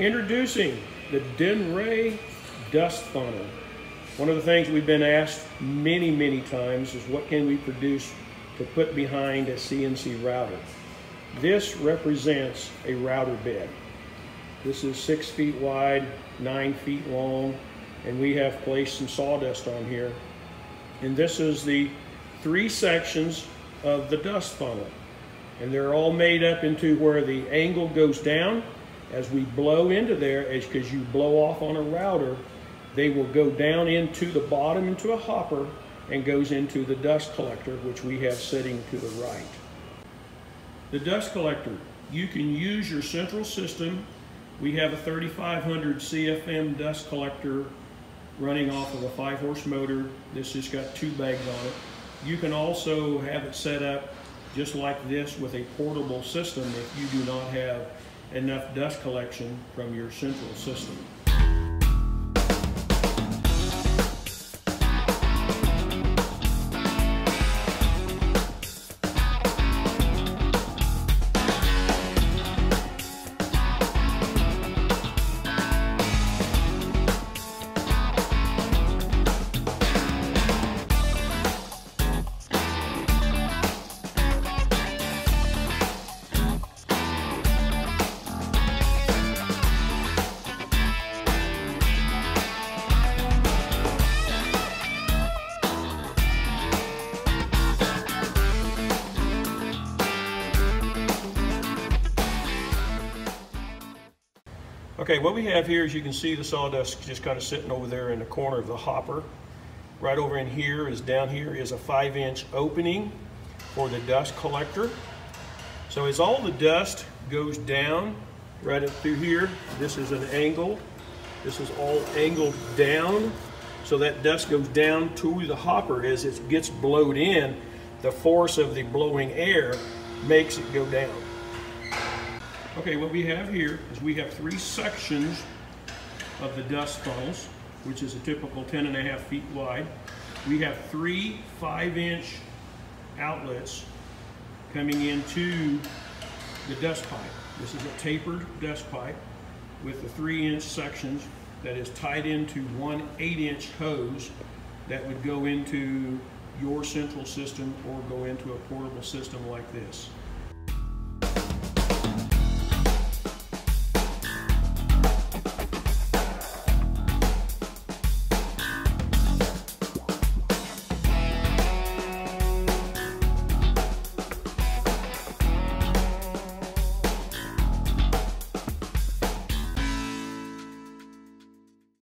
Introducing the Denray dust funnel. One of the things we've been asked many times is what can we produce to put behind a CNC router. This represents a router bed. This is 6 feet wide, 9 feet long, and we have placed some sawdust on here. And this is the 3 sections of the dust funnel. And they're all made up into where the angle goes down. As we blow into there, because you blow off on a router, they will go down into the bottom into a hopper and goes into the dust collector, which we have sitting to the right. The dust collector, you can use your central system. We have a 3500 CFM dust collector running off of a 5-horse motor. This has got 2 bags on it. You can also have it set up just like this with a portable system if you do not have enough dust collection from your central system. Okay, what we have here is you can see the sawdust just kind of sitting over there in the corner of the hopper. Right over in here is down here is a 5-inch opening for the dust collector. So as all the dust goes down right up through here, this is an angle. This is all angled down. So that dust goes down to the hopper. As it gets blowed in, the force of the blowing air makes it go down. Okay, what we have here is we have 3 sections of the dust funnels, which is a typical 10.5 feet wide. We have 3 5-inch outlets coming into the dust pipe. This is a tapered dust pipe with the 3-inch sections that is tied into 1 8-inch hose that would go into your central system or go into a portable system like this.